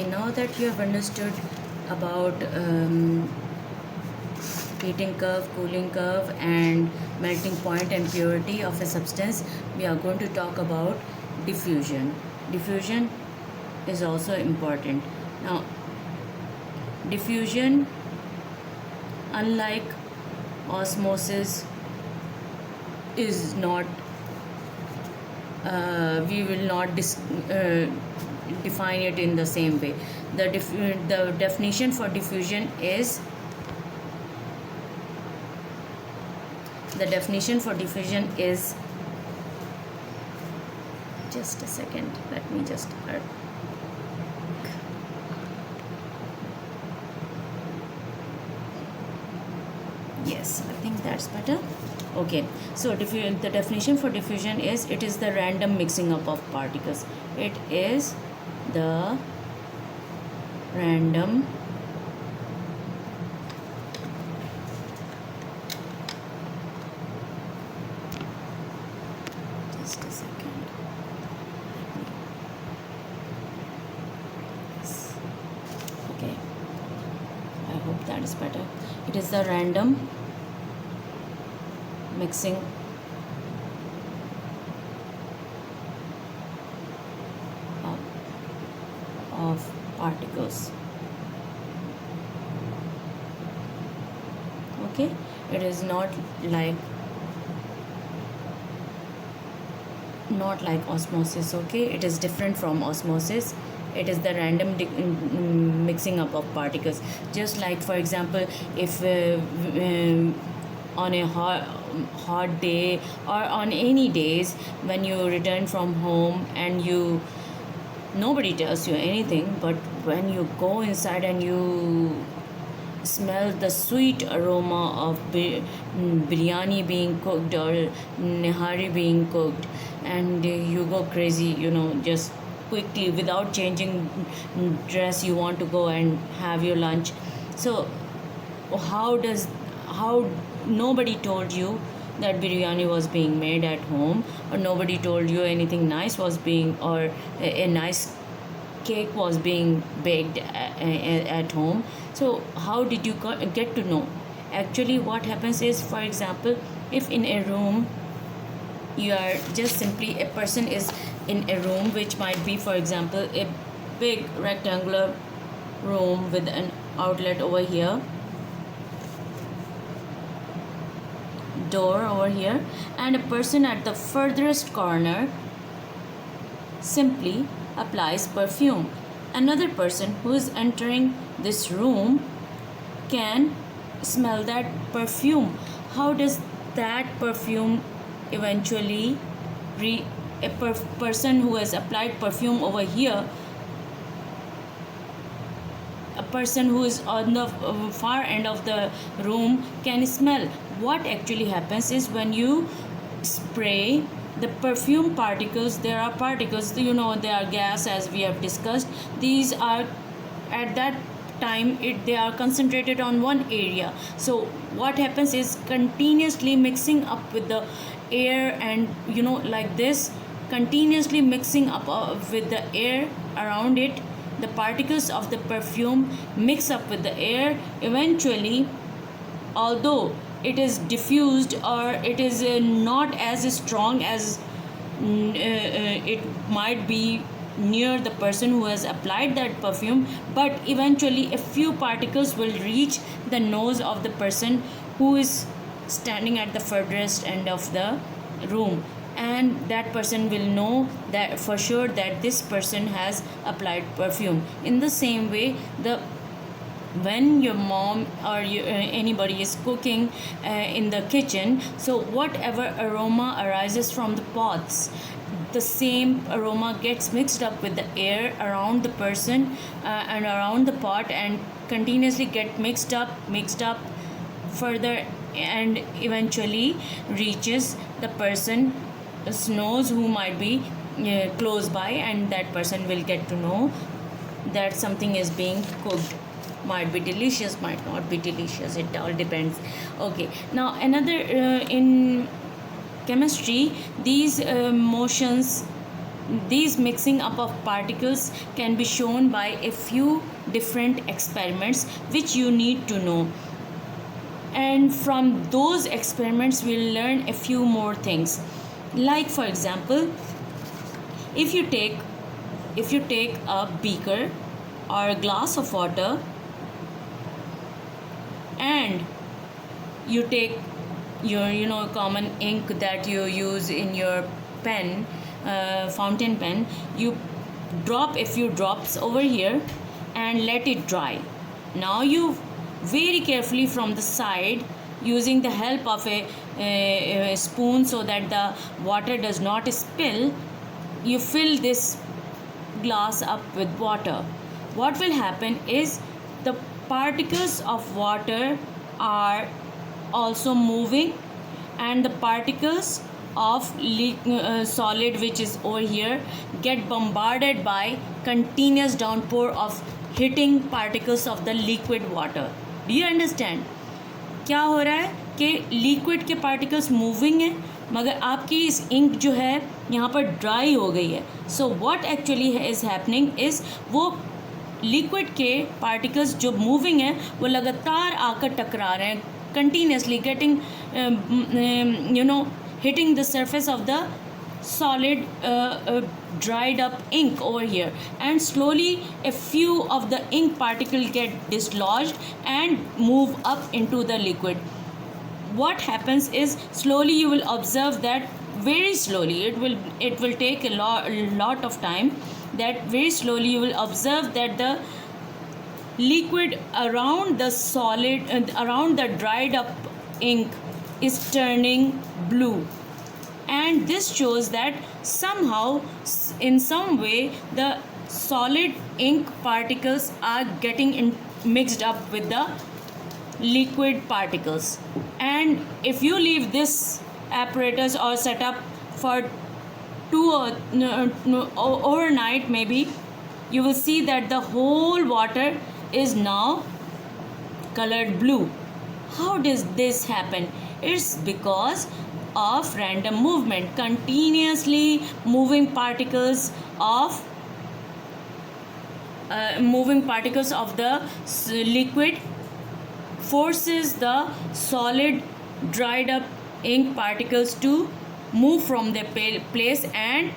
Okay, now that you have understood about heating curve, cooling curve, and melting point and purity of a substance, we are going to talk about diffusion. Diffusion is also important. Now, diffusion, unlike osmosis, is not we will not define it in the same way. The definition for diffusion is just a second, let me just yes, I think that's better. Okay, so the definition for diffusion is it is the random mixing up of particles. It is the random just a second. Yes. Okay, I hope that is better. It is the random mixing of particles. Okay, it is not like osmosis. Okay, it is different from osmosis. It is the random mixing up of particles. Just like, for example, if on a hot day or on any days when you return from home and nobody tells you anything, but when you go inside and you smell the sweet aroma of biryani being cooked or nihari being cooked, and you go crazy, just quickly without changing dress you want to go and have your lunch. So how nobody told you that biryani was being made at home, or nobody told you anything nice was being, or a nice cake was being baked at home. So how did you get to know? Actually, what happens is, for example, if in a room you are just simply a person is in a room, which might be, for example, a big rectangular room with an outlet over here, door over here, and a person at the furthest corner simply applies perfume. Another person who is entering this room can smell that perfume. How does that perfume eventually person who has applied perfume over here, a person who is on the far end of the room can smell? What actually happens is, when you spray the perfume particles, there are particles, they are gas, as we have discussed. These are, at that time, they are concentrated on one area. So what happens is, continuously mixing up with the air, and like this, continuously mixing up with the air around it, the particles of the perfume mix up with the air. Eventually, although it is diffused, or it is not as strong as it might be near the person who has applied that perfume, but eventually a few particles will reach the nose of the person who is standing at the furthest end of the room, and that person will know that for sure that this person has applied perfume. In the same way, when your mom or anybody is cooking in the kitchen, so whatever aroma arises from the pots, the same aroma gets mixed up with the air around the person and around the pot, and continuously get mixed up further, and eventually reaches the person's nose who might be close by, and that person will get to know that something is being cooked. Might be delicious, might not be delicious, it all depends. Okay, now another in chemistry, these motions These mixing up of particles can be shown by a few different experiments which you need to know, and from those experiments we'll learn a few more things. Like for example, if you take a beaker or a glass of water, and you take your common ink that you use in your pen, fountain pen, you drop a few drops over here and let it dry. Now you very carefully from the side, using the help of a spoon so that the water does not spill, you fill this glass up with water. What will happen is the particles of water are also moving, and the particles of solid which is over here get bombarded by continuous downpour of hitting particles of the liquid water. Do you understand? क्या हो रहा है कि liquid के particles moving हैं, मगर आपकी इस इंक जो है यहाँ पर ड्राई हो गई है. So what actually is happening is वो लिक्विड के पार्टिकल्स जो मूविंग हैं वो लगातार आकर टकरा रहे हैं, continuously getting hitting the surface of the solid dried up ink over here, and slowly a few of the ink particles get dislodged and move up into the liquid. What happens is slowly you will observe that very slowly, it will take a lot of time, that very slowly you will observe that the liquid around the solid around the dried up ink is turning blue, and this shows that somehow in some way the solid ink particles are getting mixed up with the liquid particles. And if you leave this apparatus or setup for overnight maybe, you will see that the whole water is now colored blue. How does this happen? It's because of random movement. Continuously moving particles of the liquid forces the solid dried up ink particles to move from their place and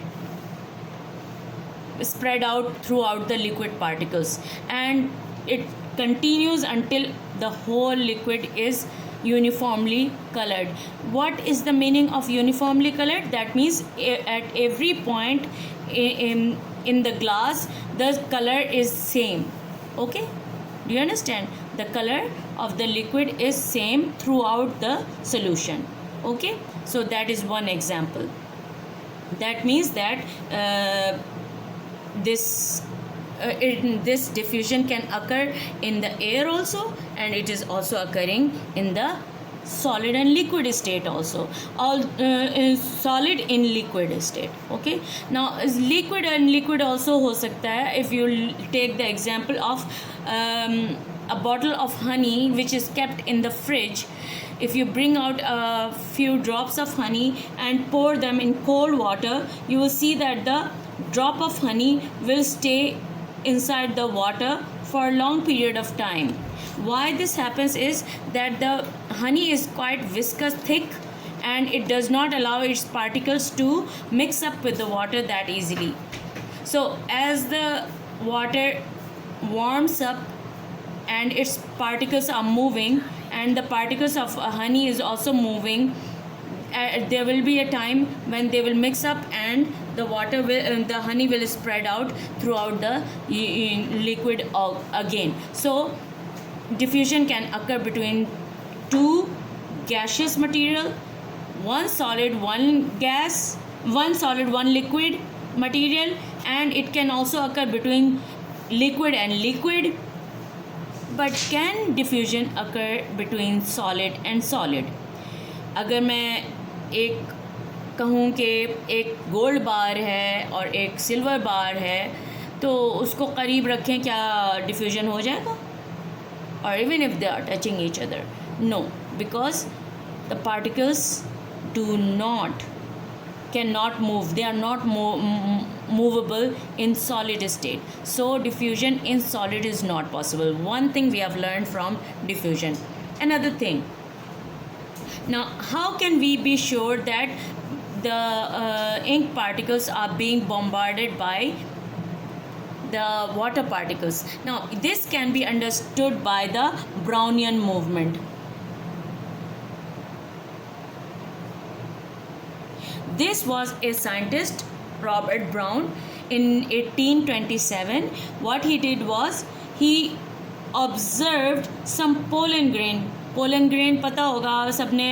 spread out throughout the liquid particles, and it continues until the whole liquid is uniformly colored. What is the meaning of uniformly colored? That means at every point in the glass the color is same. Okay, do you understand? The color of the liquid is same throughout the solution. Okay, so that is one example. That means that this diffusion can occur in the air also, and it is also occurring in the solid and liquid state also. All solid in liquid state. Okay, now liquid and liquid also हो सकता है. If you take the example of a bottle of honey which is kept in the fridge, if you bring out a few drops of honey and pour them in cold water, you will see that the drop of honey will stay inside the water for a long period of time. Why this happens is that the honey is quite viscous, thick, and it does not allow its particles to mix up with the water that easily. So as the water warms up and its particles are moving, and the particles of honey is also moving, there will be a time when they will mix up and the water will the honey will spread out throughout the liquid again. So diffusion can occur between two gaseous material, one solid one gas, one solid one liquid material, and it can also occur between liquid and liquid. But can diffusion occur between solid and solid? अगर मैं एक कहूँ कि एक gold बार है और एक silver बार है, तो उसको करीब रखें, क्या डिफ्यूजन हो जाएगा? Or even if they are touching each other? No, because the particles cannot move. They are not movable in solid state. So diffusion in solid is not possible. One thing we have learned from diffusion. Another thing, now how can we be sure that the ink particles are being bombarded by the water particles? Now this can be understood by the Brownian movement. This was a scientist, Robert Brown, in 1827. What he did was he observed some pollen grain. Pollen grain पता होगा सबने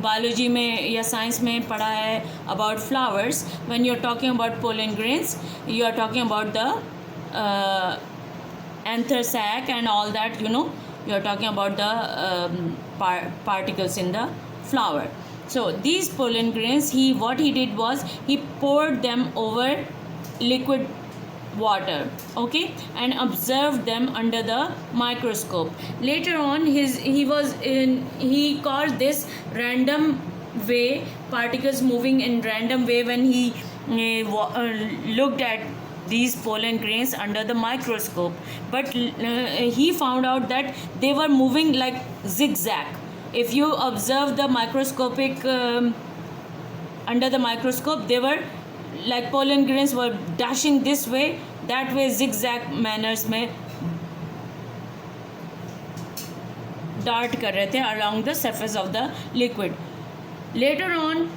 biology में या science में पढ़ा है about flowers. When you are talking about pollen grains, you are talking about the anther sac and all that, you are talking about the particles in the flower. So these pollen grains, what he did was he poured them over liquid water, okay, and observed them under the microscope. Later on he called this random way, particles moving in random way, when he looked at these pollen grains under the microscope. But he found out that they were moving like zigzag. If you observe the microscopic under the microscope, they were like pollen grains were dashing this way, that way, zigzag manners में dart कर रहे थे along the surface of the liquid. Later on,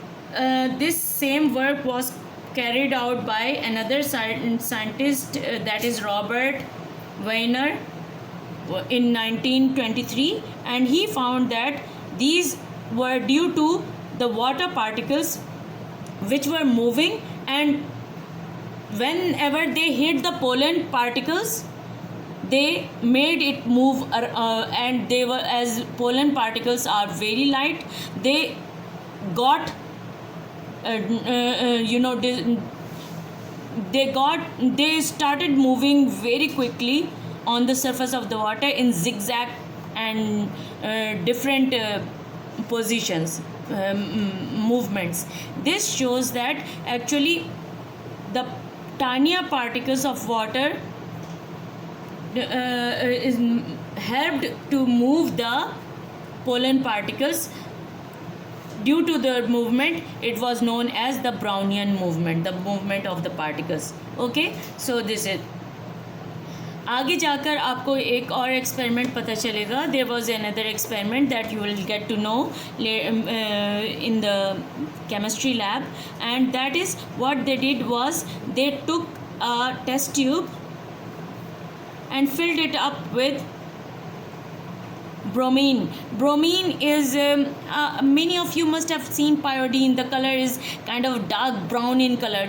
this same work was carried out by another scientist, that is Robert Wiener, in 1923, and he found that these were due to the water particles which were moving, and whenever they hit the pollen particles, they made it move, and they were, as pollen particles are very light, they got they started moving very quickly on the surface of the water in zigzag and different positions, movements. This shows that actually the tinier particles of water is helped to move the pollen particles. Due to the movement, it was known as the Brownian movement, the movement of the particles. Okay, so this is. आगे जाकर आपको एक और experiment पता चलेगा. There was another experiment that you will get to know in the chemistry lab, and that is what they did was they took a test tube and filled it up with bromine. Bromine is many of you must have seen pyridine. The color is kind of dark brown in color,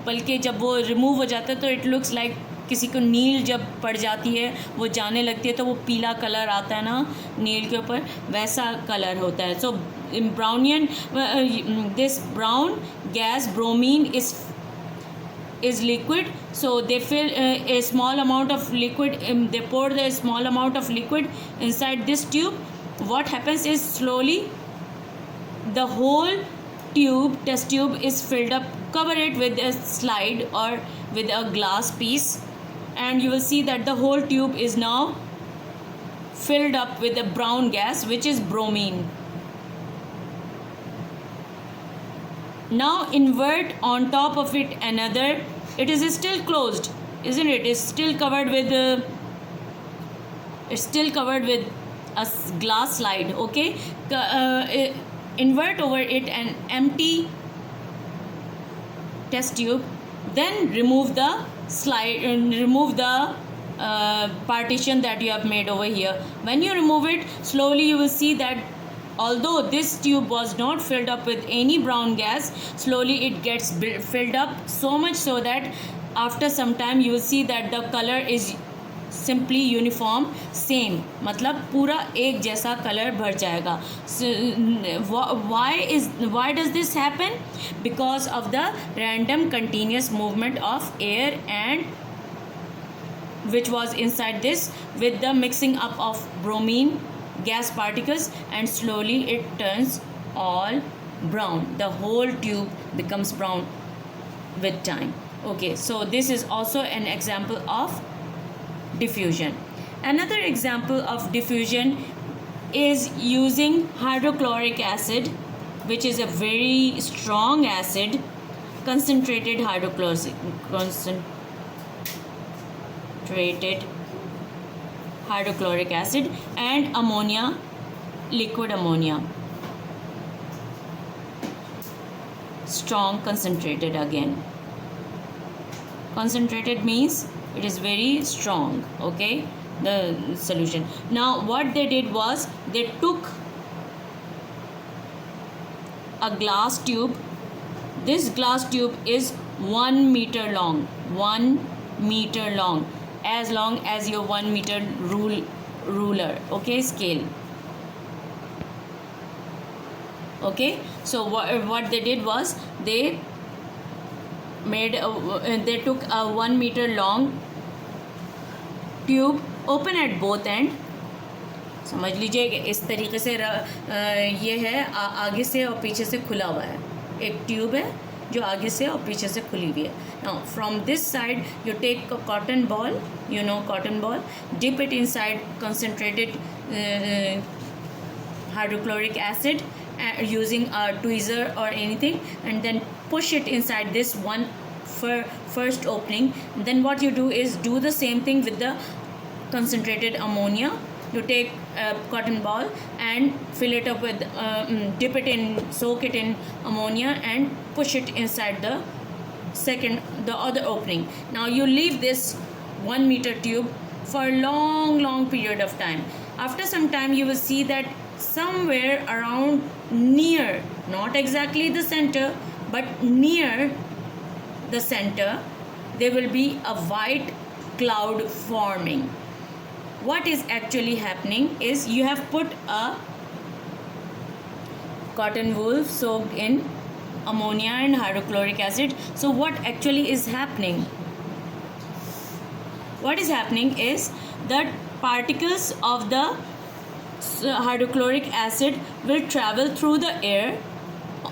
बल्कि जब वो remove हो जाता है तो it looks like किसी को नील जब पड़ जाती है, वो जाने लगती है तो वो पीला कलर आता है ना नील के ऊपर, वैसा कलर होता है. So Brownian, this brown gas bromine is liquid. So they fill a small amount of liquid, they pour the small amount of liquid inside this tube. What happens is slowly the whole test tube is filled up. Cover it with a slide or with a glass piece, and you will see that the whole tube is now filled up with a brown gas, which is bromine. Now invert on top of it another. It is still closed, isn't it? It's still covered with a glass slide. Okay, invert over it an empty test tube, then remove the slide and remove the partition that you have made over here. When you remove it, slowly you will see that although this tube was not filled up with any brown gas, slowly it gets filled up so much so that after some time you will see that the color is simply uniform, same, मतलब पूरा एक जैसा colour भर जाएगा. Why does this happen? Because of the random continuous movement of air and which was inside this with the mixing up of bromine gas particles, and slowly it turns all brown. The whole tube becomes brown. with time. Okay, so this is also an example of diffusion. Another example of diffusion is using hydrochloric acid, which is a very strong acid, concentrated hydrochloric acid, and ammonia, liquid ammonia, strong concentrated. Again, concentrated means it is very strong. Okay, the solution. Now what they did was they took a glass tube. This glass tube is 1 meter long, 1 meter long, as long as your 1 meter ruler, okay, scale. Okay, so what they did was they took a 1 meter long tube open at both and, समझ लीजिए कि इस तरीके से ये है, आगे से और पीछे से खुला हुआ है, एक ट्यूब है जो आगे से और पीछे से खुली हुई है. Now from this side you take a cotton ball, you know cotton ball, dip it inside concentrated hydrochloric acid using a tweezer or anything, and then push it inside this one first opening. Then what you do is do the same thing with the concentrated ammonia. You take a cotton ball and fill it up with dip it in, soak it in ammonia and push it inside the other opening. Now you leave this 1 meter tube for a long period of time. After some time you will see that somewhere around near, not exactly the center, but near the center, there will be a white cloud forming. What is actually happening is you have put a cotton wool soaked in ammonia and hydrochloric acid. So what actually is happening? What is happening is that particles of the hydrochloric acid will travel through the air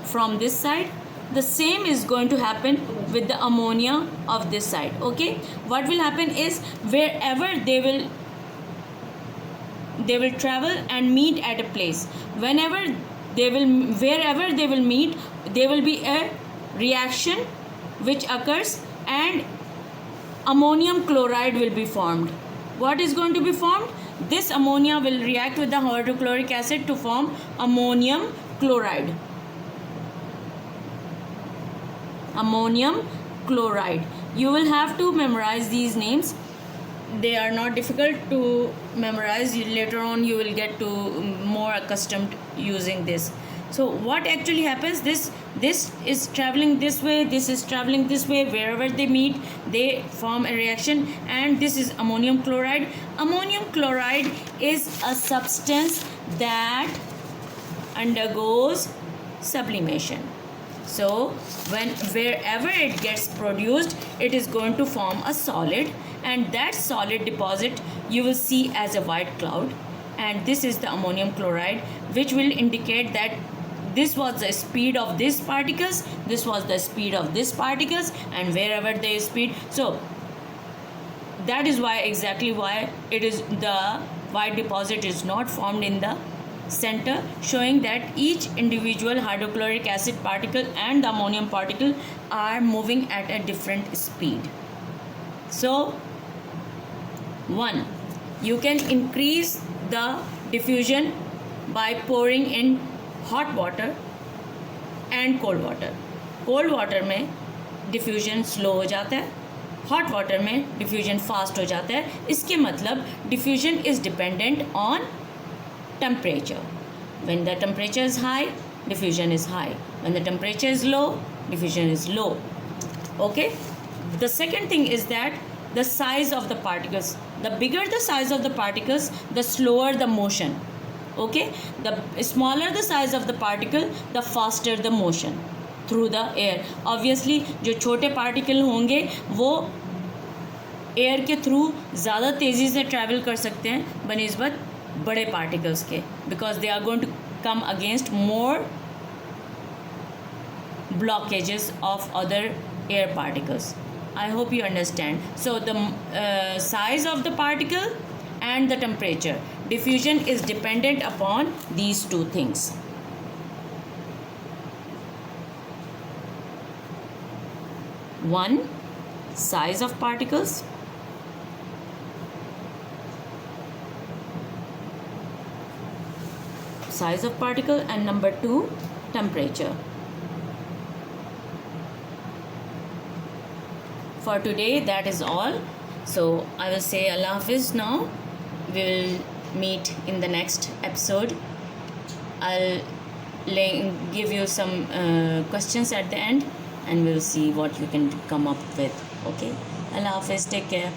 from this side. The same is going to happen with the ammonia of this side. Okay, what will happen is wherever they will travel and meet at a place, wherever they will meet, there will be a reaction which occurs and ammonium chloride will be formed. What is going to be formed? This ammonia will react with the hydrochloric acid to form ammonium chloride. Ammonium chloride. You will have to memorize these names. They are not difficult to memorize. Later on you will get to more accustomed using this. So what actually happens, this is traveling this way, this is traveling this way. Wherever they meet, they form a reaction, and this is ammonium chloride. Ammonium chloride is a substance that undergoes sublimation. So wherever it gets produced, it is going to form a solid, and that solid deposit you will see as a white cloud, and this is the ammonium chloride, which will indicate that this was the speed of these particles, this was the speed of these particles, and wherever they speed. So that is why, exactly why it is the white deposit is not formed in the center, showing that each individual hydrochloric acid particle and the ammonium particle are moving at a different speed. So 1, you can increase the diffusion by pouring in hot water and cold water. Cold water में diffusion slow हो जाता है, hot water में diffusion fast हो जाता है. इसके मतलब diffusion is dependent on temperature. When the temperature is high, diffusion is high. When the temperature is low, diffusion is low. Okay, the second thing is that the size of the particles, the bigger the size of the particles, the slower the motion. Okay, the smaller the size of the particle, the faster the motion through the air. Obviously जो छोटे particle होंगे वो air के through ज़्यादा तेज़ी से travel कर सकते हैं बनिस्बत बड़े पार्टिकल्स के, because they are going to come against more blockages of other air particles. I hope you understand. So the size of the particle and the temperature. Diffusion is dependent upon these two things. One, size of particles. Size of particle, and number two, temperature. For today, that is all. So I will say Allah Hafiz now. We will meet in the next episode. I'll give you some questions at the end, and we'll see what you can come up with. Okay, Allah Hafiz, take care.